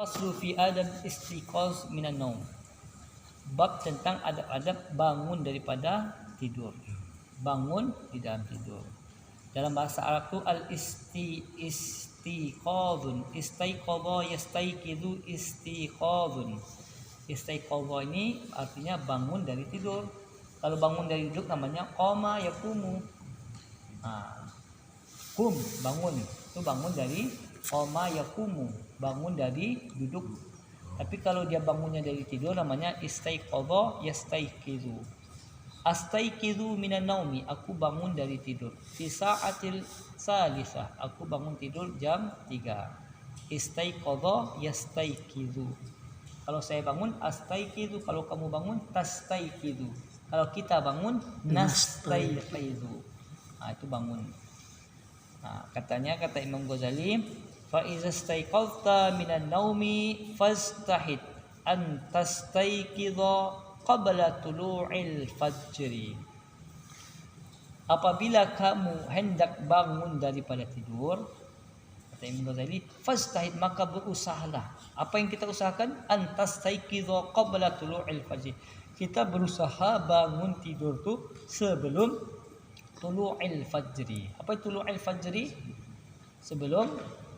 Faslu fi adab istiqaz minan naum. Bab tentang adab-adab bangun daripada tidur. Bangun di dalam tidur. Dalam bahasa Arab tu istiqazun. Istaiqadha yastaiqizu istiqazun. Istaiqadha ini artinya bangun dari tidur. Kalau bangun dari duduk namanya qama yaqumu. Kum bangun. Itu bangun dari qama yaqumu, bangun dari duduk. Tapi kalau dia bangunnya dari tidur namanya istaiqadha yastaiqizu. Astaiqizu minan naumi, aku bangun dari tidur. Fi sa'atil salisah, aku bangun tidur jam 3. Istaiqadha yastaiqizu. Kalau saya bangun astaiqizu, kalau kamu bangun tastaiqizu. Kalau kita bangun nastaiqizu. Itu bangun. Kata Imam Ghazali, fa iza staiqadta minan naumi fastahid an tastaiqidha qabla tulu'il fajri. Apabila kamu hendak bangun daripada tidur, kata Imam Ghazali, fastahid, maka berusahalah. Apa yang kita usahakan? An tastaiqidha qabla tulu'il fajri. Kita berusaha bangun tidur tu sebelum tulu'il fajri. Apa itu tulu'il fajri? Sebelum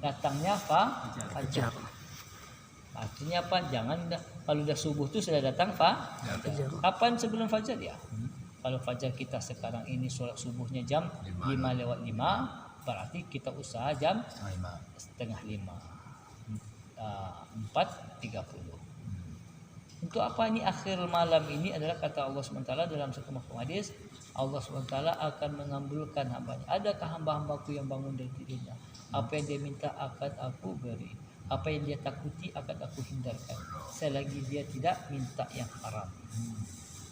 datangnya fajar. Artinya apa? Jangan kalau dah subuh tu sudah datang fajar. Kapan sebelum fajar ya? Kalau fajar kita sekarang ini solat subuhnya jam 5:05, berarti kita usaha jam setengah 5. 4:30. Untuk apa ini akhir malam ini adalah kata Allah SWT dalam satu hadis, Allah SWT akan mengabulkan hambanya. Adakah hamba-hambaku yang bangun dari tidurnya? Apa yang dia minta akan aku beri. Apa yang dia takuti akan aku hindarkan. Selagi dia tidak minta yang haram.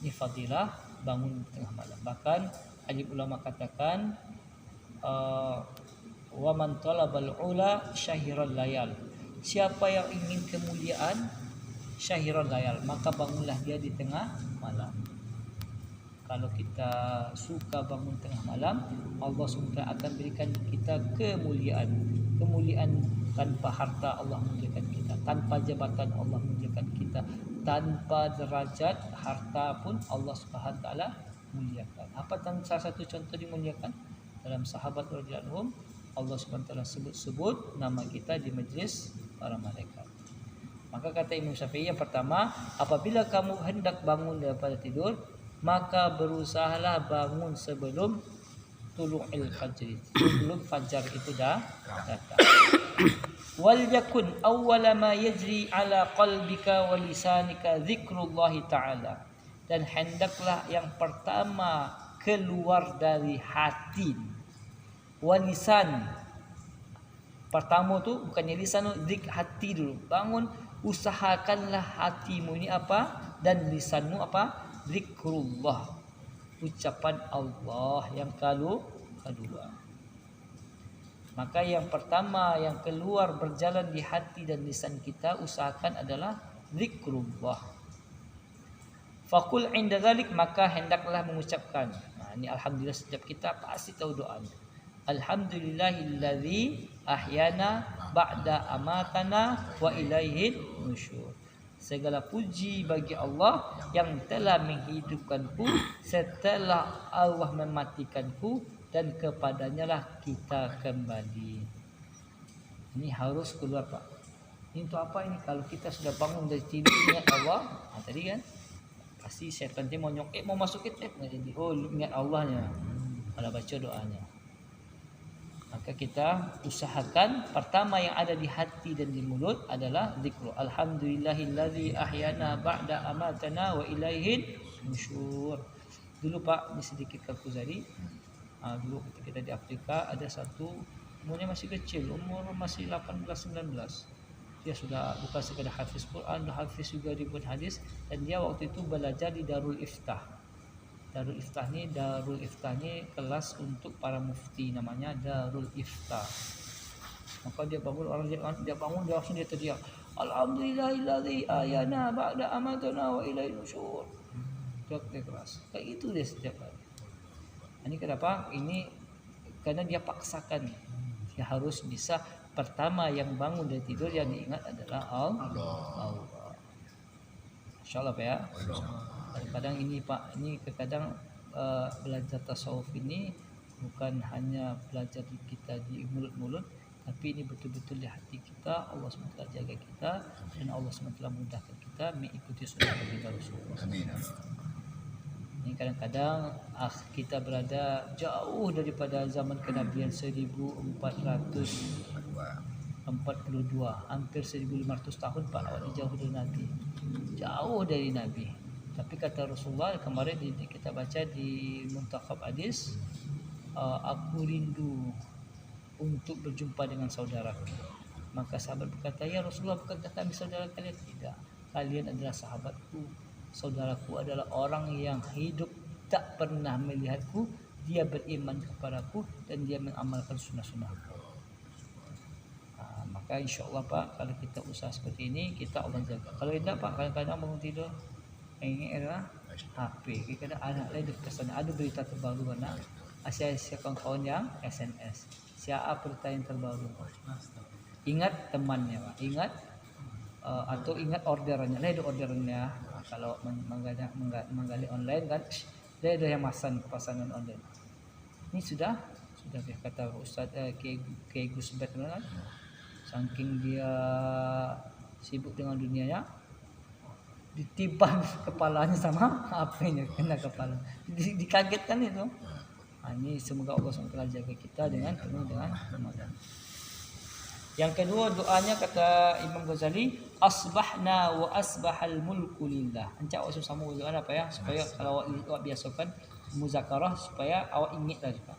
Ini fadilah bangun tengah malam. Bahkan alim ulama katakan, wa man talabal ula syahiral layal. Siapa yang ingin kemuliaan syahiral layal, maka bangunlah dia di tengah malam. Kalau kita suka bangun tengah malam, Allah SWT akan berikan kita kemuliaan. Kemuliaan tanpa harta Allah muliakan kita, tanpa jabatan Allah muliakan kita, tanpa derajat harta pun Allah SWT muliakan. Apa salah satu contoh dimuliakan? Dalam sahabat radhiyallahu anhum, Allah SWT sebut nama kita di majlis para malaikat. Maka kata Imam Syafi'i, yang pertama, apabila kamu hendak bangun daripada tidur, maka berusahalah bangun sebelum tulu'il fajr, sebelum fajar itu dah datang. Wal yakun awwala ma yajri ala qalbika wa lisanika zikrullah ta'ala. Dan hendaklah yang pertama keluar dari hati wa lisan. Pertama tu bukannya lisan, hati dulu. Bangun, usahakanlah hatimu ini apa dan lisanmu apa? Zikrullah, ucapan Allah. Yang kedua, maka yang pertama yang keluar berjalan di hati dan lisan kita, usahakan adalah zikrullah. Faqul inda dzalik, maka hendaklah mengucapkan. Ini alhamdulillah, setiap kita pasti tahu doanya. Alhamdulillahilladzi ahyana ba'da amatana wa ilaihin nusyur. Segala puji bagi Allah yang telah menghidupkanku setelah Allah mematikanku, dan kepadanya lah kita kembali. Ini harus keluar, Pak. Ini untuk apa ini? Kalau kita sudah bangun dari tidur ingat Allah, tadi kan pasti setan dia mau nyokek, mau masuk jadi ingat Allahnya. Kalau baca doanya, maka kita usahakan pertama yang ada di hati dan di mulut adalah zikru. Alhamdulillahilladzi ahyana ba'da amatana wa ilaihin nusyur. Dulu Pak, ini sedikit kalkuzari. Dulu ketika kita di Afrika, ada satu umurnya masih kecil, umur masih 18-19. Dia sudah bukan sekadar hafiz Quran, hafiz juga ribuan hadis, dan dia waktu itu belajar di Darul Iftah. Darul Iftah ni kelas untuk para mufti, namanya Darul Iftah. Maka dia bangun, dia langsung dia teriak, Alhamdulillahilladzi ahyana ba'da amatana wa ilaihin nusyur. Dia keras. Kayak itu dia setiap hari. Ini kenapa? Ini karena dia paksakan. Dia harus bisa pertama yang bangun dari tidur yang diingat adalah Allah. Insyaallah Pak ya. Kadang-kadang ini Pak, ini terkadang belajar tasawuf ini bukan hanya belajar kita di mulut-mulut, tapi ini betul-betul di hati kita. Allah SWT jaga kita dan Allah SWT mudahkan kita mengikuti sunnah Nabi Rasulullah. Ini kadang-kadang kita berada jauh daripada zaman kenabian 1442, hampir 1500 tahun Pak, awak jauh dari Nabi, jauh dari Nabi. Tapi kata Rasulullah kemarin kita baca di Muntakhab Hadis, aku rindu untuk berjumpa dengan saudaraku. Maka sahabat berkata, ya Rasulullah, bukankah kami saudara kalian? Tidak, kalian adalah sahabatku. Saudaraku adalah orang yang hidup tak pernah melihatku, dia beriman kepadaku dan dia mengamalkan sunnah-sunnahku. Maka insya Allah Pak, kalau kita usaha seperti ini, kita Allah jaga. Kalau tidak Pak, kadang-kadang bangun tidur ini adalah HP, kadang anak lain di sana ada berita terbaru, anak asia kawan-kawan yang SMS, siapa berita yang terbaru, ingat temannya Pak, ingat atau ingat orderannya, ada orderannya. Kalau menggali online kan, ada yang pasangan online. Ini sudah kata Ustaz Kiai Gus Bet kan, saking dia sibuk dengan dunianya, ditiban kepalanya sama HP-nya, kena kepala, dikagetkan itu. Ini semoga Allah SWT jaga kita dengan penuh dengan Ramadan. Yang kedua doanya kata Imam Ghazali, asbahna wa asbahal mulku lillah. Encak awak sama doa apa ya, supaya kalau awak biasakan muzakarah supaya awak ingatlah juga.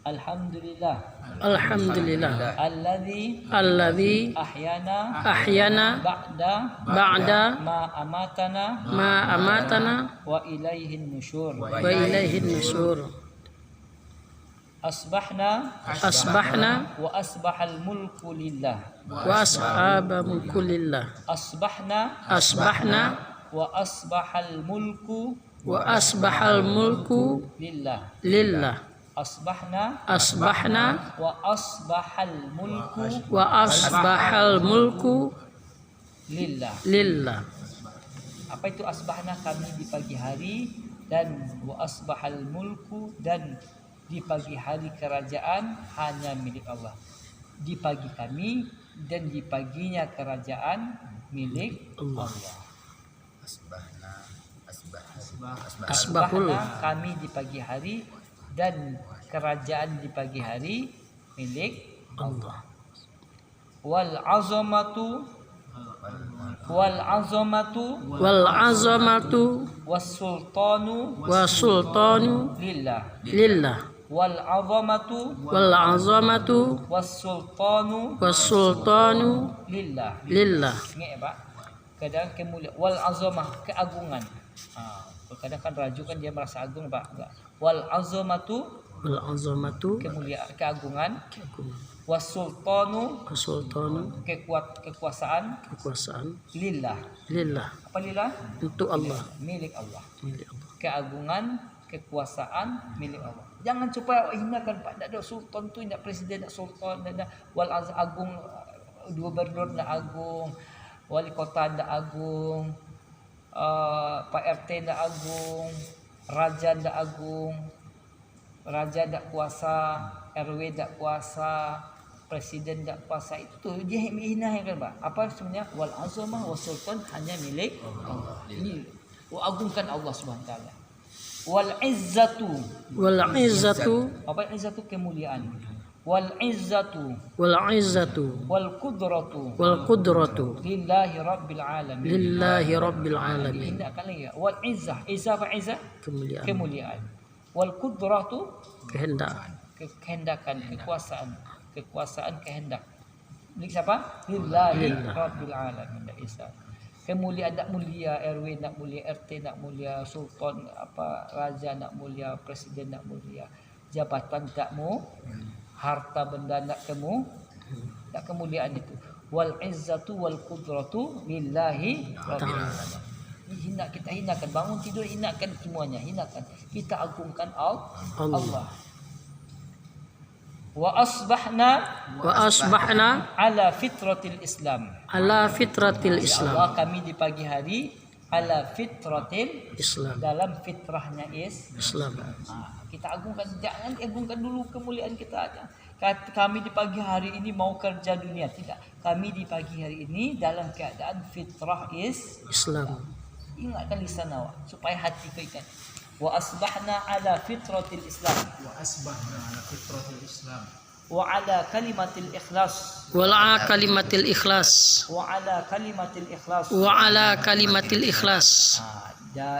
Alhamdulillah alladzi ahyana ba'da ma amatana wa ilaihin nusyur. Asbahna wa asbahal mulku lillah. Asbahna wa asbahal mulku lillah. Asbahna wa asbahal mulku lillah. Apa itu asbahna? Kami di pagi hari, dan wa asbahal mulku, dan di pagi hari kerajaan hanya milik Allah. Di pagi kami dan di paginya kerajaan milik Allah. Asbahna kami di pagi hari dan kerajaan di pagi hari milik Allah. Wal azamatu was sultanu lillah. Wal azamatu was sultanu lillah. Ingat ya Pak, kadang kemuliaan wal azamah, keagungan. Kadang kan raju kan dia merasa agung Pak. Enggak. Wal azamatu kemuliaan, keagungan. Wasultanu kekuasaan lillah. Apa lillah? Untuk Allah, milik Allah. Keagungan, kekuasaan milik Allah. Jangan supaya hinakan Pak, tidak ada sultan tu, tidak presiden, tidak sultan, tidak wal agung, gubernur tidak agung, wali kota tidak agung, Pak RT tidak agung, raja tidak agung, raja tidak kuasa, RW tidak kuasa, presiden tidak kuasa. Itu dia hina kan Pak. Apa sebenarnya? Wal azamah was sultan hanya milik Allah. Ini agungkan Allah Subhanahu wa taala. Wal izzatu apa izzatu? Kemuliaan. Wal izzatu wal qudratu lillahi rabbil alamin. Tidak kan lagi. Wal izzah apa izzah? Kemuliaan. Wal qudratu kehendakan, kekuasaan kehendak. Milik siapa? Lillahi rabbil alamin. Kemuliaan tak mulia, RW tak mulia, RT tak mulia, sultan apa, raja tak mulia, presiden tak mulia, jabatan tak harta benda tak tak kemuliaan itu. Wal izzatu wal qudratu lillahi rabbil alamin. Hina, kita hinakan, bangun tidur hinakan semuanya, hinakan. Kita agungkan Allah. Wa asbahna ala fitratil Islam. ala fitratil Ya Islam. Allah, kami di pagi hari ala fitratil Islam. dalam fitrahnya Islam. Kita agungkan, jangan agungkan dulu kemuliaan kita aja. Kami di pagi hari ini mau kerja dunia, tidak. Kami di pagi hari ini dalam keadaan fitrah Islam. Ingatkan lisan awak supaya hati kau ikat. Wa asbahna ala fitratil Islam. Wa asbahna ala fitratil Islam. Wa ala kalimatil ikhlas. Wala kalimatil ikhlas. Wa ala kalimatil ikhlas. Wa ala kalimatil ikhlas.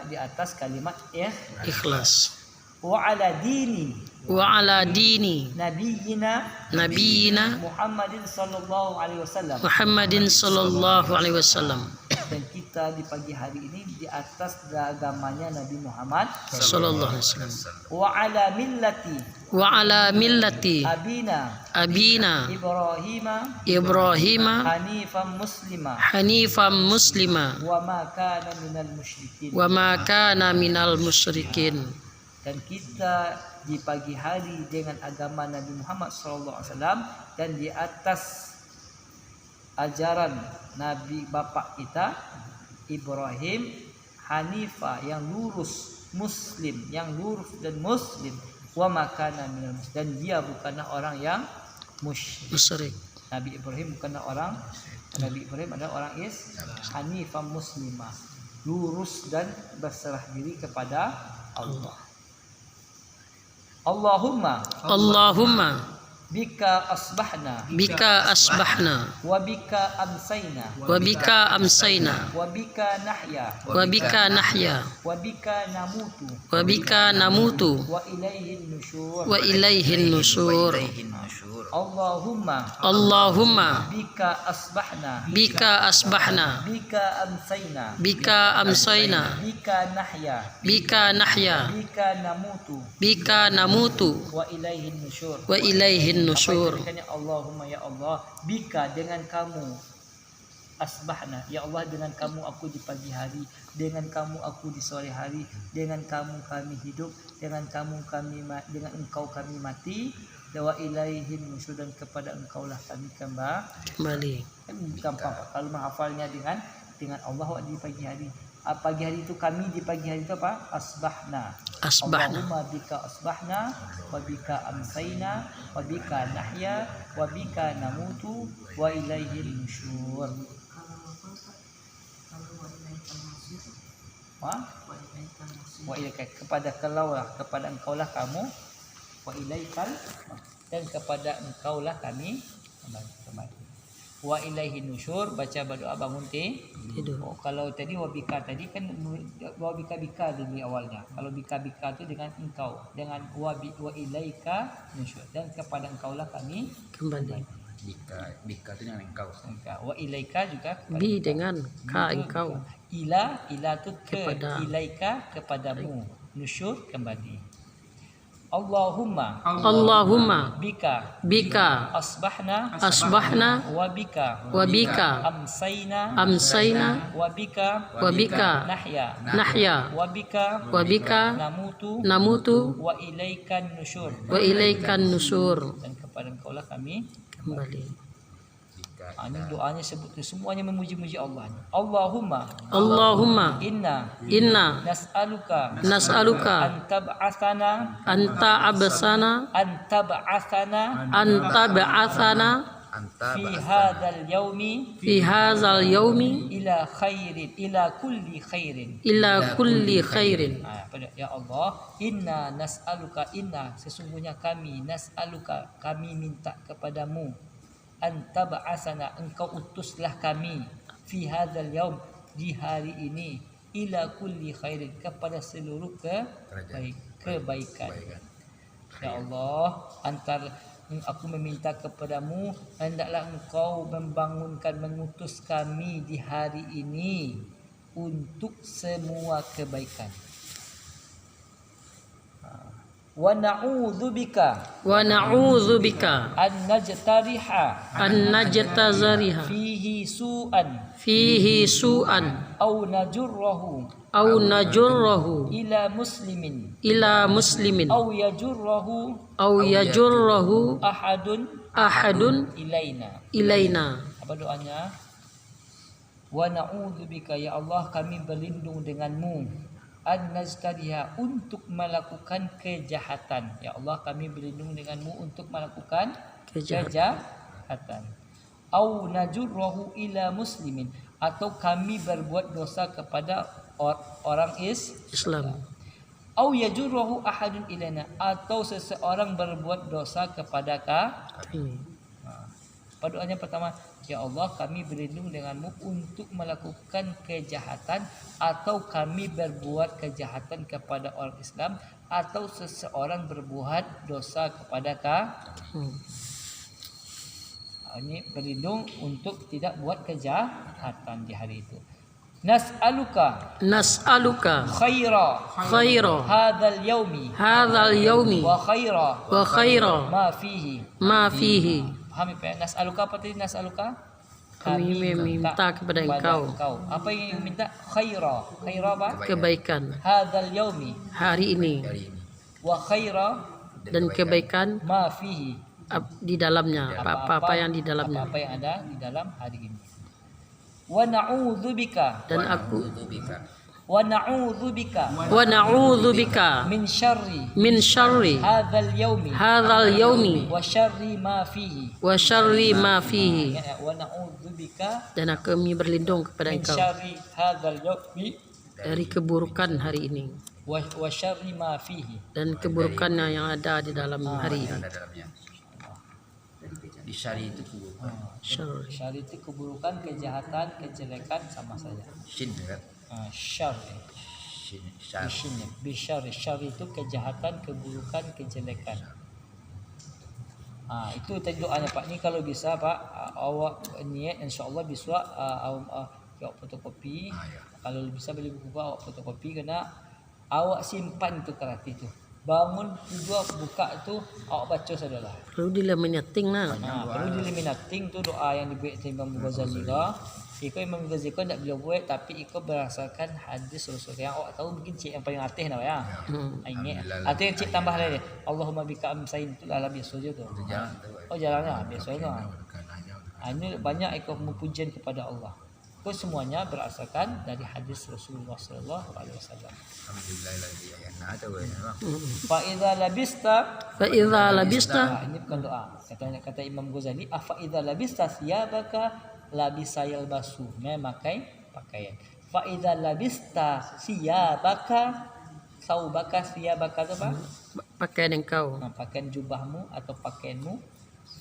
Di atas kalimat Ikhlas. wa ala dini Wa ala dini nabiyina Muhammadin sallallahu alaihi wasallam. Muhammadin sallallahu alaihi wasallam. Dan kita di pagi hari ini di atas agamanya Nabi Muhammad Sallallahu alaihi wasallam. wa ala millati Abina Ibrahima Hanifam muslima wa ma kana minal musyrikin. wa ma kana minal musyrikin. Dan kita di pagi hari dengan agama Nabi Muhammad SAW dan di atas ajaran Nabi bapak kita Ibrahim Hanifah yang lurus, Muslim yang lurus dan Muslim, wa makana minal musyrikin, dan dia bukanlah orang yang musyrik. Nabi Ibrahim bukanlah orang, Nabi Ibrahim adalah orang Hanifah muslimah, lurus dan berserah diri kepada Allah. Allahumma bika asbahna wa bika amsayna wa bika nahya wa bika namutu wa ilaihin nusyur. Allahumma bika asbahna bika amsayna bika nahya bika namutu wa ilaihin nusyur. Allahumma, ya Allah, bika dengan kamu asbahna, ya Allah, dengan kamu aku di pagi hari, dengan kamu aku di sore hari, dengan kamu kami hidup, dengan engkau kami mati, wa ilaihin nusyur, dan kepada engkaulah kami kembali. Kan gampang kalau menghafalnya dengan Allah di pagi hari. Pagi hari itu kami di pagi hari itu apa? Asbahna. Allahumma bika asbahna wa bika amsayna wa bika nahya wa bika namutu wa ilaihin nusyur. Wa ilaika, kepada engkaulah kamu, wa ilaikal, dan kepada engkaulah kami kembali. Wa ilaihi nusyur, baca berdoa bangun tidur. Kalau tadi wabika tadi kan wabika di awalnya. Kalau bika itu dengan engkau, dengan wa ilaika nusyur, dan kepada engkaulah kami kembali. Bika itu dengan engkau. Wa ilaika juga bi dengan ka engkau. Ila itu kepada ilaika, kepadamu. Nusyur kembali. Allahumma bika asbahna wa bika amsayna wa bika nahya wa bika namutu wa ilaikan nusyur, dan kepada engkaulah kami kembali. Ini doanya sebut semuanya memuji-muji Allah. Allahumma inna nas'aluka anta ba'athana fi hadzal yaumi ila kulli khairin. Ya Allah, inna nas'aluka, sesungguhnya kami, nas'aluka, kami minta kepadamu, anta ba'asana, engkau utuslah kami, fi hadzal yaum, di hari ini, ila kulli khairin, kepada seluruh kebaikan. Ya Allah, aku meminta kepadamu, hendaklah engkau mengutus kami di hari ini untuk semua kebaikan. wa na'udzubika wa na'udzubika an najtariha an najtazariha fihi su'an fihi su'an aw najurrahu aw najurrahu ila muslimin ila muslimin aw yajurrahu ahadun ilaina. ilaina. Apa doanya? Wa na'udzubika, ya Allah kami berlindung denganmu, an najtariha, untuk melakukan kejahatan. Ya Allah kami berlindung denganmu untuk melakukan kejahatan. Au najurrahu ila muslimin, atau kami berbuat dosa kepada orang Islam. Au yajurrahu ahadun ilaina, atau seseorang berbuat dosa kepada kami. Pada doanya pertama, ya Allah kami berlindung denganmu untuk melakukan kejahatan, atau kami berbuat kejahatan kepada orang Islam, atau seseorang berbuat dosa kepada kami. Ini berlindung untuk tidak buat kejahatan di hari itu. Nas'aluka khaira hadzal yaumi wa khaira ma fihi. Paham ya? Nas'aluka apa tadi? Nas'aluka Kami meminta kepada engkau apa yang minta? Khaira apa? kebaikan Hadzal yaumi, hari ini, wa khaira dan kebaikan ma fihi, di dalamnya, apa-apa yang di dalamnya. apa yang ada di dalam hari ini. Wa na'udzubika Dan aku wa na'udzubika wa na'udzubika min min syarri hadzal yaumi wa syarri ma fihi. wa syarri ma fihi. Wa na'udzubika Dan kami berlindung kepada min engkau syarri hadzal yaumi dari keburukan hari ini wa syarri ma fihi. dan keburukannya yang ada di dalam hari ini. ada dalamnya. Di syari itu keburukan. Syarri. Syarri itu keburukan, kejahatan, kejelekan sama saja. Shin kan? Syarri. Shin, syar. Bisyarri. Syarri itu kejahatan, keburukan, kejelekan. Itu tadi doanya Pak. Ini kalau bisa Pak, awak niat insya-Allah bisa awak fotokopi. Ya. Kalau bisa beli buku Pak, awak fotokopi, kena awak simpan itu kerati itu. Bangun tidur buka itu awak baca sajalah. Perlu dilaminating lah. Perlu diliminating tu doa yang dibuat Imam Ghazali lah. Iko Imam Ghazali ko tak bila buat, tapi iko berdasarkan hadis Rasul yang awak tahu mungkin cik yang paling atas nak ya. Ingat. Atau yang cik tambah lagi. Allahumma bika amsain tu lah biasa je tu. Jalannya biasa tu. Ini banyak iko pujian kepada Allah. Itu semuanya berdasarkan dari hadis Rasulullah sallallahu alaihi wasallam. Fa idza labista ini bukan doa. Kata Imam Ghazali, afa idza labista siyabaka labisa yalbasu, memakai pakaian. Fa idza labista siyabaka saubaka, siyabaka itu apa? Pakaian engkau. Pakaian jubahmu atau pakaianmu.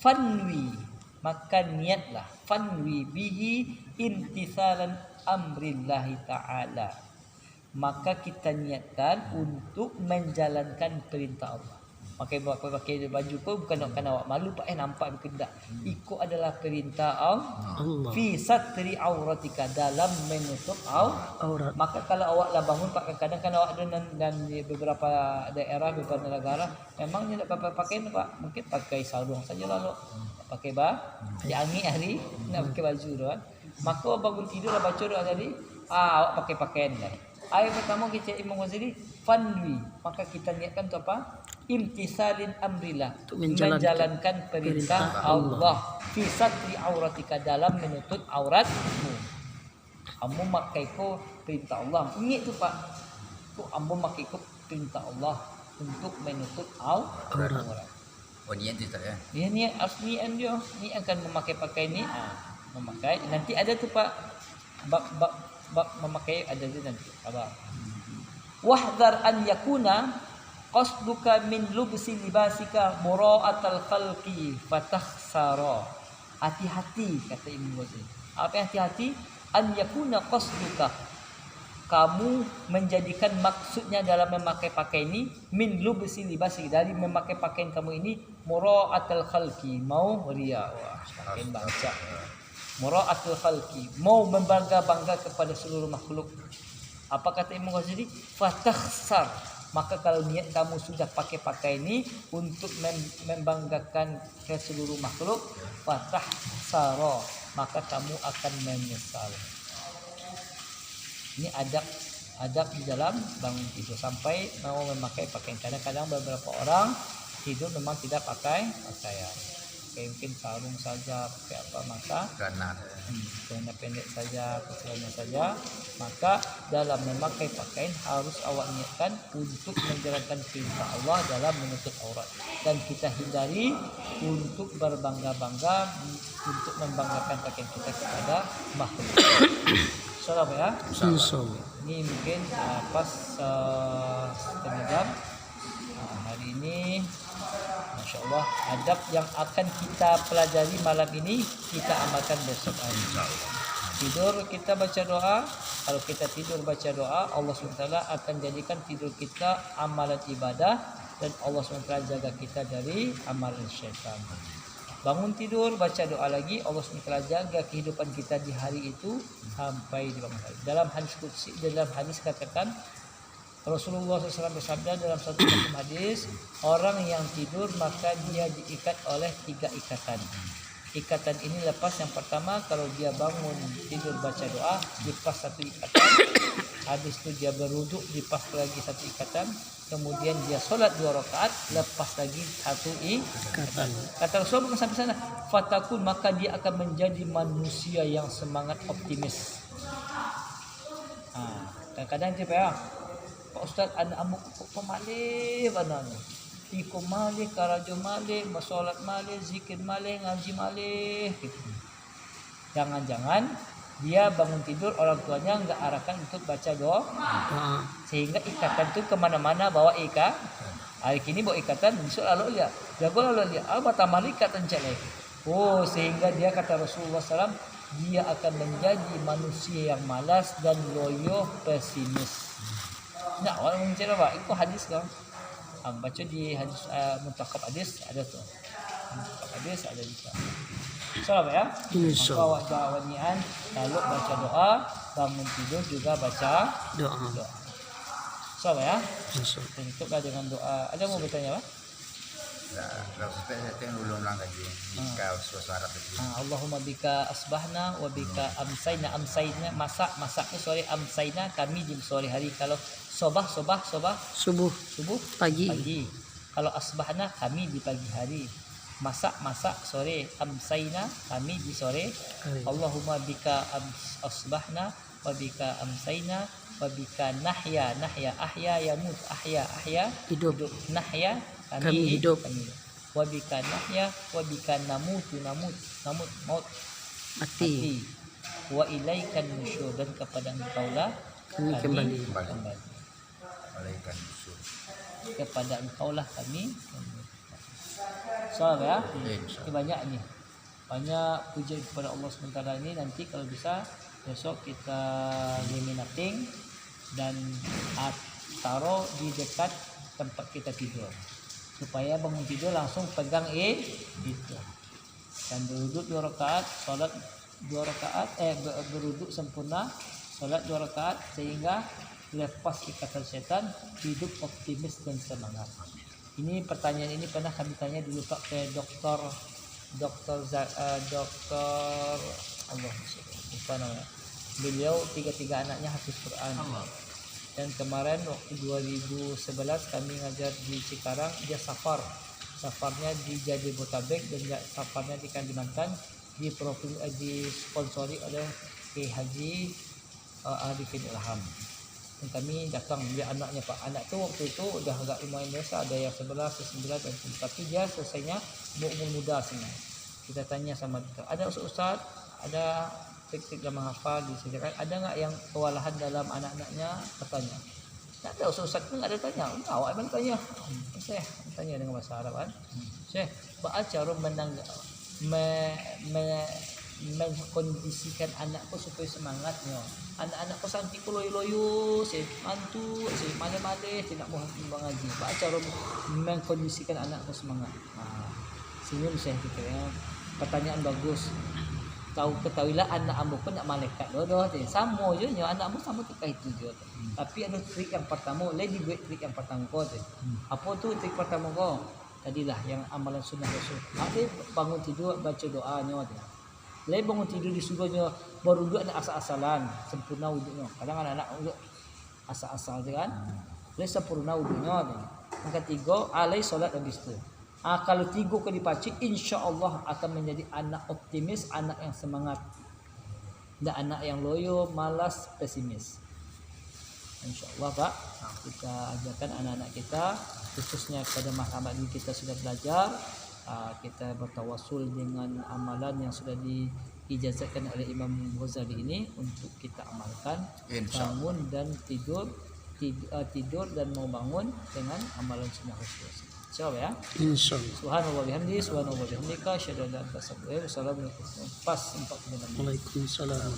Fanwi, maka niatlah. Fanwi bihi imtithalan amrillahi ta'ala, maka kita niatkan untuk menjalankan perintah Allah. Pakai baju kau bukan nak awak malu Pak nampak berkedak. Ikut adalah perintah Allah. Fi satri auratika, dalam menutup aurat. Maka kalau awak lah bangun Pak, kadang kan awak dan di beberapa daerah, beberapa negara memangnya tak pakai Pak, mungkin pakai sarung saja lalu. Pakai di angin hari nak pakai baju tu kan. Maka awak bangun tidur lah baca doa tadi, awak pakai pakaian dah. Ayat pertama kita Imam Ghazali fanwi, maka kita niatkan tu apa? Imtisalin amrillah, menjalankan perintah Allah. Fi satri auratika, dalam menutup auratmu. Kamu makai ko perintah Allah. Ingat tu Pak. Ku ambo makai ko perintah Allah untuk menutup aurat. Oh niat itu tak ya? Dia niat asli dia. Ni akan memakai pakaian ni. Memakai. Nanti ada tu Pak. Bab memakai ada tu nanti. Apa? Wahdhar an yakuna qasduka min lubsi libasika mura'atal khalqi fatakhsara. Hati-hati kata Ibnu Ghazali. Apa hati-hati? An yakuna qasduka, kamu menjadikan maksudnya dalam memakai pakaian ini min lubsi libasika, dari memakai pakaian kamu ini mura'atal khalqi, mau ria. Wah, pakaian baca. Mura'atul khalqi, mau membangga-bangga kepada seluruh makhluk. Apa kata Imam Ghazali? Fatakhsar, Maka kalau niat kamu sudah pakai ini untuk membanggakan ke seluruh makhluk, fatah saro, maka kamu akan menyesal. Ini adab di dalam bangun tidur sampai mau memakai pakaian. Kadang-kadang beberapa orang tidur memang tidak pakai pakaian. Mungkin sarung saja, pakai apa, maka celana pendek saja, celana saja. Maka dalam memakai pakaian harus awak niatkan untuk menjalankan perintah Allah dalam menutup aurat, dan kita hindari untuk berbangga-bangga untuk membanggakan pakaian kita kepada makhluk. Salam ya. Insyaallah. Ini mungkin pas setengah jam. Hari ini Masya Allah, adab yang akan kita pelajari malam ini kita amalkan besok hari. Tidur kita baca doa. Kalau kita tidur baca doa, Allah SWT akan jadikan tidur kita amalan ibadah, dan Allah SWT jaga kita dari amalan syaitan. Bangun tidur baca doa lagi, Allah SWT jaga kehidupan kita di hari itu sampai di bangun hari. Dalam hadis qudsi, dalam hadis katakan Rasulullah SAW bersabda dalam satu hadis, orang yang tidur maka dia diikat oleh 3 ikatan. Ikatan ini lepas, yang pertama kalau dia bangun tidur baca doa, dipas 1 ikatan. Habis itu dia berwuduk, dipas lagi 1 ikatan. Kemudian dia solat 2 rakaat, lepas lagi 1 ikatan. Kata Rasulullah bukan sampai sana, fatakun, maka dia akan menjadi manusia yang semangat optimis. Kadang-kadang dia Pak Ustaz, anak amuk pemalih banana. Iko malih, karajo malih, masolat malih, zikir malih, ngaji malih. Gitu. Jangan-jangan dia bangun tidur orang tuanya enggak arahkan untuk baca doa, sehingga ikatan itu kemana-mana bawa hari kini bawa ikatan, besok lalu dia jago lalu dia tamali ikatan celek. Sehingga dia kata Rasulullah SAW, dia akan menjadi manusia yang malas dan loyo, pesimis. Nah, orang mencari apa? Itu hadis kan. Baca di hadis mutakab hadis ada tuh. Mutakab hadis ada juga. Salam ya. Maka awak jawabanian kalau baca doa, bangun tidur juga baca doa. Salam ya. Tutuplah dengan doa. Ada mau bertanya apa? Allahumma bika asbahna wa bika amsayna. Masaknya sore, amsayna kami di sore hari. Kalau subuh pagi. Kalau asbahna kami di pagi hari. Masak sore, amsayna kami di sore. Allahumma bika asbahna wa bika amsayna wa bika nahya ahya yamut ahya hidup nahya kami hidup. Wabika nahya wabika namut maut mati. Wa ilaikan nusyur, dan kepada engkaulah kami kembali. Kepada engkaulah kami. Salam ya. Ini banyak nih. Banyak puji kepada Allah SWT ini. Nanti kalau bisa besok kita laminating dan taruh di dekat tempat kita tidur, supaya bangun tidur langsung pegang itu, dan berwuduk 2 rakaat, salat 2 rakaat, berwuduk sempurna, salat 2 rakaat, sehingga lepas ikatan setan, hidup optimis dan semangat. Ini pertanyaan ini pernah kami tanya dulu Pak ke dokter Allah lupa namanya. Beliau 3 anaknya hafiz Quran. Dan kemarin waktu 2011 kami ngajar di Cikarang, dia safarnya di Jabodetabek dan safarnya di Kalimantan, disponsori oleh Kiai Haji Arifin Ilham. Dan kami datang, dia anaknya Pak, anak tuh waktu itu udah agak lumayan dewasa, ada yang 11, 9 dan 10, tapi dia selesainya umur muda semua. Kita tanya sama dia, ada Ustaz, ada trik-trik dalam menghafal disediakan, ada nggak yang kewalahan dalam anak-anaknya? Katanya tak tahu, Ustaz pun nggak ada tanya. Awak memang tanya, saya tanya dengan bahasa Arab kan. Saya cara mengkondisikan anakku supaya semangatnya. Anak-anakku santi ku loyo-loyo, saya mantu, saya male-male, tidak mau mengaji. Cara mengkondisikan anakku semangat. Senyum saya pikirnya. Pertanyaan bagus. ketahuilah anak ambo pun nak malaikat dodoh je. Sama je nya anak ambo sama tekah itu je. Tapi ada trik yang pertama, lady buat trik yang pertama kau tu. Apa tu trik pertama kau? Tadilah yang amalan sunnah Rasul. Ada bangun tidur baca doanya tu. Lain bangun tidur disuruhnya baru duduk nak asal-asalan, sempurna wuduknya. Kadang anak-anak wuduk asal-asal je kan. Lain sempurna wuduknya tu. Yang ketiga, alai solat habis tu. Kalau 3 kali baca, insya-Allah akan menjadi anak optimis, anak yang semangat. Dan anak yang loyo, malas, pesimis. Insya-Allah Pak, kita ajarkan anak-anak kita, khususnya pada mahkamah ini kita sudah belajar, kita bertawasul dengan amalan yang sudah diijazahkan oleh Imam Ghazali ini untuk kita amalkan, bangun dan tidur dan mau bangun dengan amalan sunnah Rasulullah. Siapa ya? Insyaallah. Subhanallah bihamdi, subhanallah bihamdika, asyhadu an la ilaha illa anta, astaghfiruka wa atubu ilaik. Pas 4 bulan. Waalaikumsalam.